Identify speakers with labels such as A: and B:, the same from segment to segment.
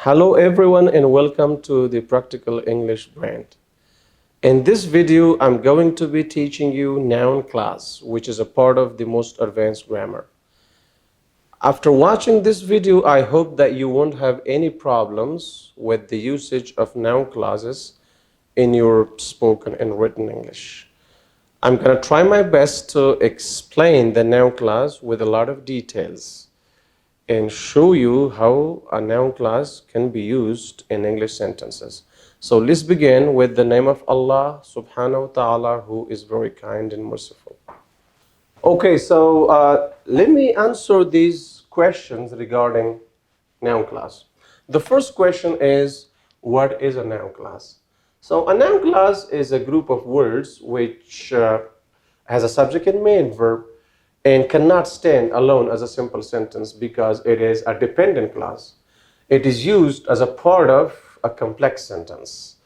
A: Hello everyone and welcome to the Practical English brand. In this video, I'm going to be teaching you noun class, which is a part of the most advanced grammar. After watching this video, I hope that you won't have any problems with the usage of noun clauses in your spoken and written English. I'm going to try my best to explain the noun clause with a lot of details and show you how a noun clause can be used in English sentences. So let's begin with the name of Allah subhanahu wa ta'ala, who is very kind and merciful. Okay, so let me answer these questions regarding noun clause. The first question is, what is a noun clause? So a noun clause is a group of words which has a subject and main verb and cannot stand alone as a simple sentence because it is a dependent clause. It is used as a part of a complex sentence.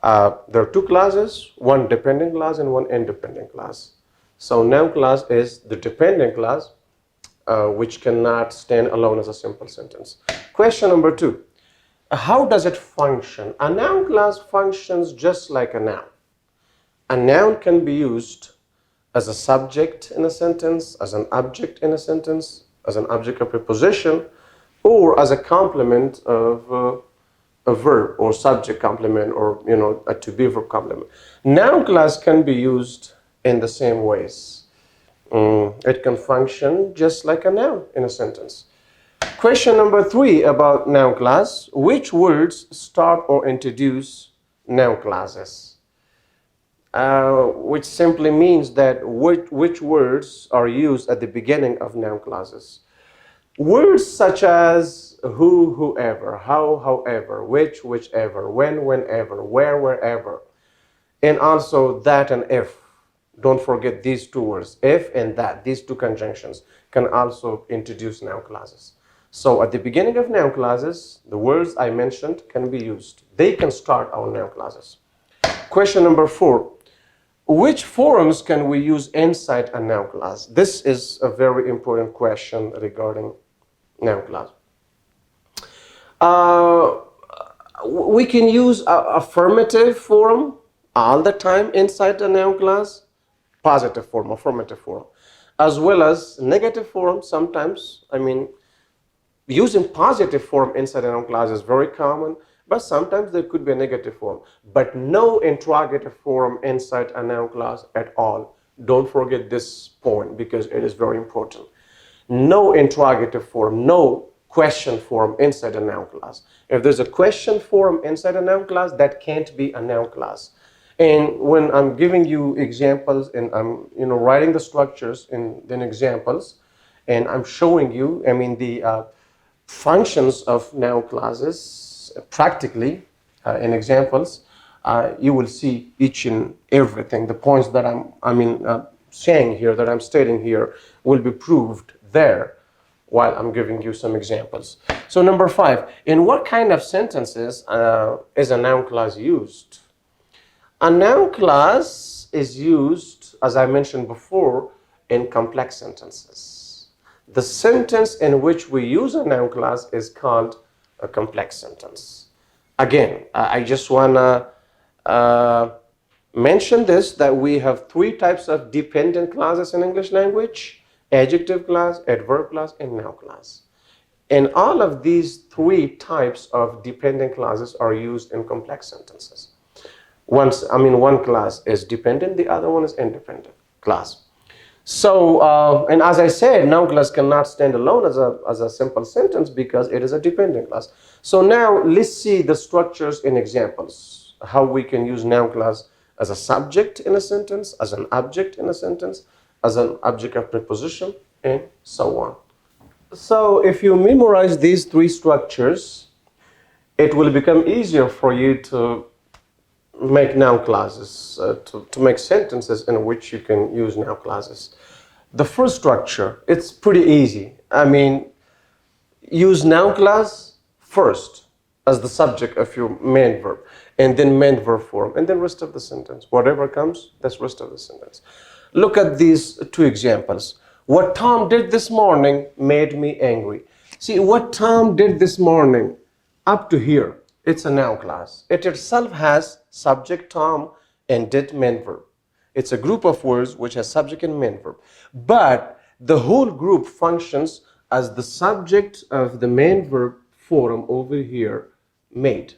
A: There are two clauses, one dependent clause and one independent clause. So noun clause is the dependent clause which cannot stand alone as a simple sentence. Question number two, how does it function? A noun clause functions just like a noun. A noun can be used as a subject in a sentence, as an object in a sentence, as an object of preposition, or as a complement of a verb or subject complement, or a to-be verb complement. Noun clause can be used in the same ways. It can function just like a noun in a sentence. Question number three about noun clause: which words start or introduce noun clauses? Which simply means that which words are used at the beginning of noun clauses. Words such as who, whoever, how, however, which, whichever, when, whenever, where, wherever, and also that and if. Don't forget these two words, if and that. These two conjunctions can also introduce noun clauses. So at the beginning of noun clauses, the words I mentioned can be used. They can start our noun clauses. Question number four, which forms can we use inside a noun clause? This is a very important question regarding noun clause. We can use affirmative form all the time inside a noun clause, positive form, affirmative form, as well as negative form sometimes. Using positive form inside a noun clause is very common, but sometimes there could be a negative form. But no interrogative form inside a noun clause at all. Don't forget this point because it is very important. No interrogative form, no question form inside a noun clause. If there's a question form inside a noun clause, that can't be a noun clause. And when I'm giving you examples and I'm writing the structures in examples, and I'm showing you, the functions of noun clauses practically in examples, you will see each and everything. The points that I'm saying here, that I'm stating here, will be proved there while I'm giving you some examples. So number five, in what kind of sentences is a noun clause used? A noun clause is used, as I mentioned before, in complex sentences. The sentence in which we use a noun clause is called a complex sentence. Again, I just want to mention this, that we have three types of dependent clauses in English language: adjective clause, adverb clause, and noun clause. And all of these three types of dependent clauses are used in complex sentences. One clause is dependent, the other one is independent clause. So, and as I said, noun clause cannot stand alone as a simple sentence because it is a dependent clause. So now let's see the structures in examples, how we can use noun clause as a subject in a sentence, as an object in a sentence, as an object of preposition, and so on. So if you memorize these three structures, it will become easier for you to make noun clauses, to make sentences in which you can use noun clauses. The first structure, it's pretty easy. Use noun clause first as the subject of your main verb, and then main verb form, and then rest of the sentence. Whatever comes, that's rest of the sentence. Look at these two examples. What Tom did this morning made me angry. See, what Tom did this morning, up to here, it's a noun class. It itself has subject, Tom, and did, main verb. It's a group of words which has subject and main verb. But the whole group functions as the subject of the main verb form over here, made.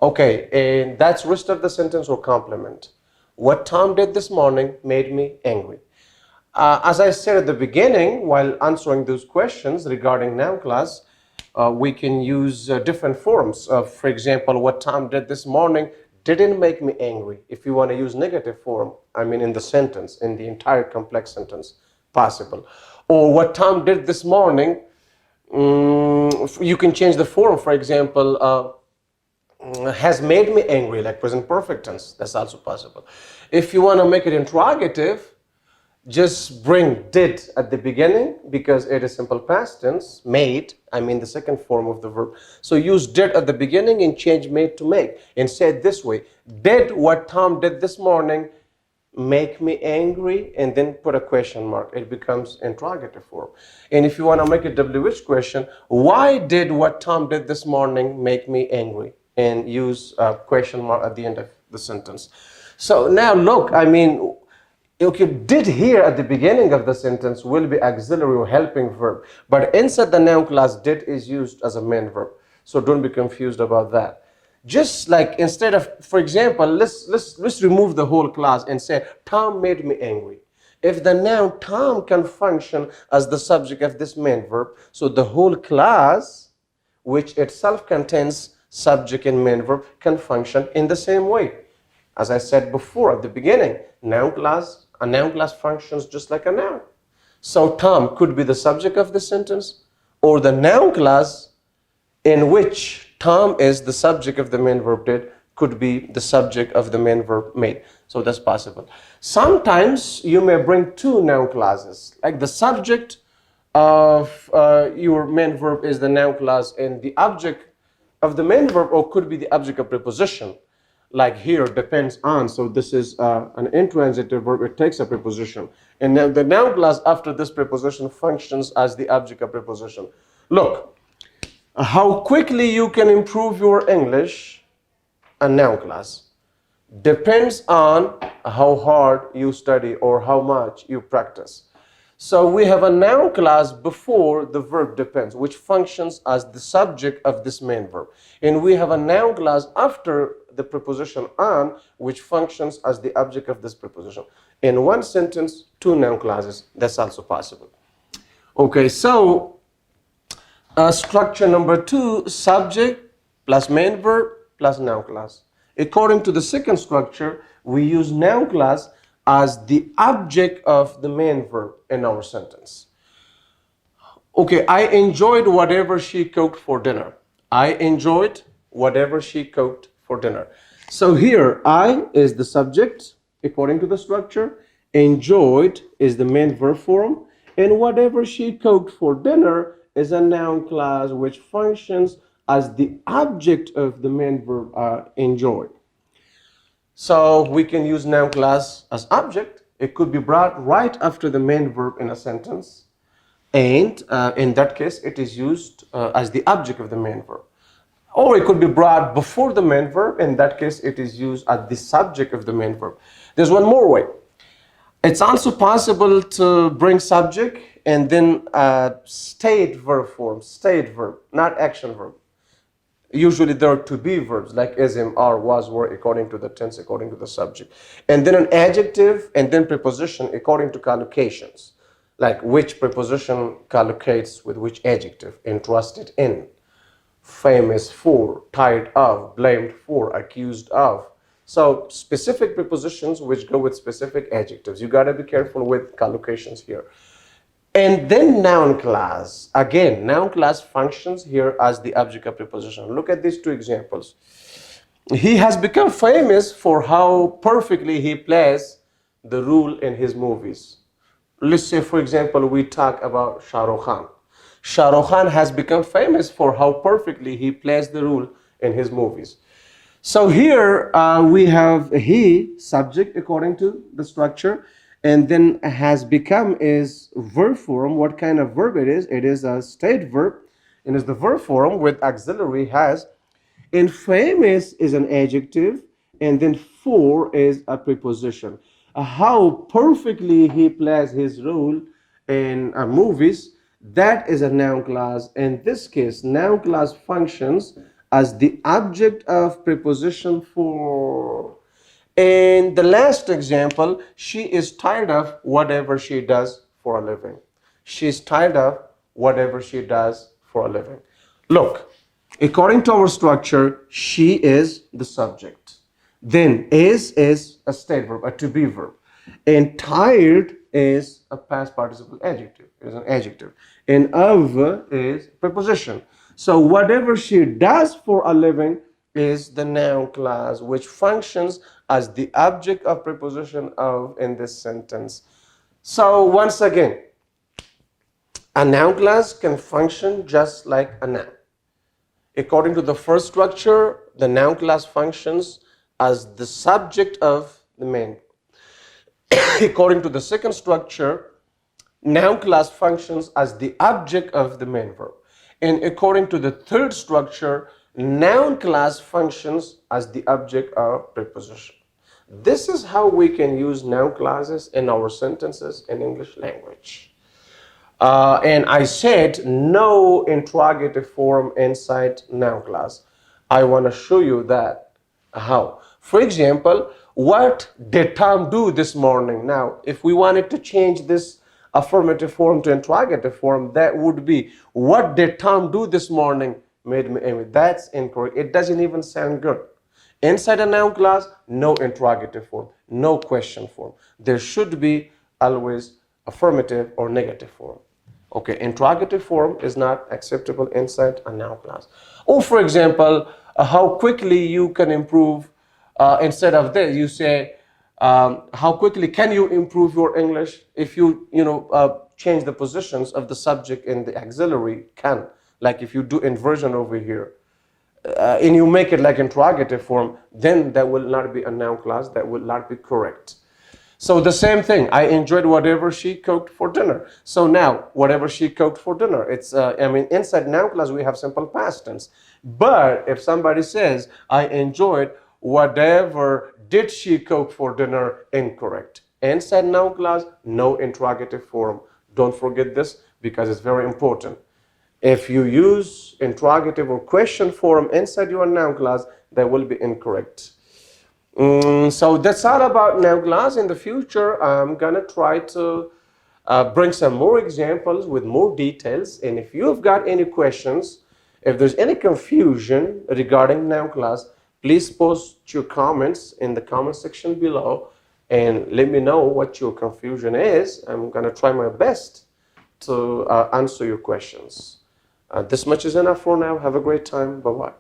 A: Okay, and that's rest of the sentence or complement. What Tom did this morning made me angry. As I said at the beginning, while answering those questions regarding noun class, we can use different forms. For example, what Tom did this morning didn't make me angry. If you want to use negative form, I mean in the sentence, in the entire complex sentence, possible. Or what Tom did this morning, you can change the form. For example, has made me angry, like present perfect tense. That's also possible. If you want to make it interrogative, just bring did at the beginning because it is simple past tense. Made, I mean the second form of the verb. So use did at the beginning and change made to make. And say it this way: did what Tom did this morning make me angry? And then put a question mark. It becomes interrogative form. And if you want to make a WH question, why did what Tom did this morning make me angry? And use a question mark at the end of the sentence. So now look, I mean, okay, did here at the beginning of the sentence will be auxiliary or helping verb, but inside the noun class, did is used as a main verb. So don't be confused about that. Just like instead of, for example, let's remove the whole class and say Tom made me angry. If the noun Tom can function as the subject of this main verb, so the whole class, which itself contains subject and main verb, can function in the same way. As I said before at the beginning, a noun class functions just like a noun. So Tom could be the subject of the sentence, or the noun class in which Tom is the subject of the main verb did could be the subject of the main verb made. So that's possible. Sometimes you may bring two noun classes, like the subject of your main verb is the noun class and the object of the main verb, or could be the object of preposition. Like here, depends on. So this is an intransitive verb. It takes a preposition. And now the noun class after this preposition functions as the object of preposition. Look, how quickly you can improve your English, a noun class, depends on how hard you study or how much you practice. So we have a noun class before the verb depends, which functions as the subject of this main verb. And we have a noun class after the preposition on, which functions as the object of this preposition. In one sentence, two noun classes. That's also possible. Okay, so structure number 2, subject plus main verb plus noun class. According to the second structure, we use noun class as the object of the main verb in our sentence. Okay, I enjoyed whatever she cooked for dinner. I enjoyed whatever she cooked for dinner. So here, I is the subject according to the structure. Enjoyed is the main verb form. And whatever she cooked for dinner is a noun class which functions as the object of the main verb enjoyed. So we can use noun class as object. It could be brought right after the main verb in a sentence. And in that case, it is used as the object of the main verb. Or it could be brought before the main verb. In that case, it is used as the subject of the main verb. There's one more way. It's also possible to bring subject and then state verb form, state verb, not action verb. Usually there are to be verbs like is, am, are, was, were, according to the tense, according to the subject. And then an adjective and then preposition according to collocations. Like which preposition collocates with which adjective. Interested in, famous for, tired of, blamed for, accused of. So specific prepositions which go with specific adjectives. You got to be careful with collocations here. And then noun class. Again, noun class functions here as the object of preposition. Look at these two examples. He has become famous for how perfectly he plays the role in his movies. Let's say, for example, we talk about Shah Rukh Khan. Shah Rukh Khan has become famous for how perfectly he plays the role in his movies. So here we have he, subject according to the structure, and then has become is verb form. What kind of verb it is? It is a state verb. and is the verb form with auxiliary has. And famous is an adjective, and then for is a preposition. How perfectly he plays his role in movies, that is a noun class. In this case, noun class functions as the object of preposition for. And the last example, she is tired of whatever she does for a living. She's tired of whatever she does for a living. Look, according to our structure, she is the subject. Then is a state verb, a to be verb. And tired is a past participle adjective, is an adjective. And of is preposition. So whatever she does for a living is the noun class, which functions as the object of preposition of in this sentence. So once again, a noun class can function just like a noun. According to the first structure, the noun class functions as the subject of the main. According to the second structure, noun class functions as the object of the main verb. And according to the third structure, noun class functions as the object of preposition. This is how we can use noun clauses in our sentences in English language. And I said no interrogative form inside noun class. I want to show you that how. For example, what did Tom do this morning? Now, if we wanted to change this affirmative form to interrogative form, that would be, what did Tom do this morning? Made me angry. That's incorrect. It doesn't even sound good. Inside a noun class, no interrogative form, no question form. There should be always affirmative or negative form. Okay, interrogative form is not acceptable inside a noun class. Or for example, how quickly you can improve, instead of this, you say, how quickly can you improve your English? If you change the positions of the subject in the auxiliary, can. Like if you do inversion over here, and you make it like interrogative form, then that will not be a noun class, that will not be correct. So the same thing, I enjoyed whatever she cooked for dinner. So now, whatever she cooked for dinner, it's, inside noun class we have simple past tense. But if somebody says, I enjoyed whatever did she cook for dinner, incorrect. Inside noun class, no interrogative form. Don't forget this because it's very important. If you use interrogative or question form inside your noun class, that will be incorrect. So that's all about noun class. In the future, I'm gonna try to bring some more examples with more details. And if you've got any questions, if there's any confusion regarding noun class, please post your comments in the comment section below and let me know what your confusion is. I'm gonna try my best to answer your questions. This much is enough for now. Have a great time. Bye-bye.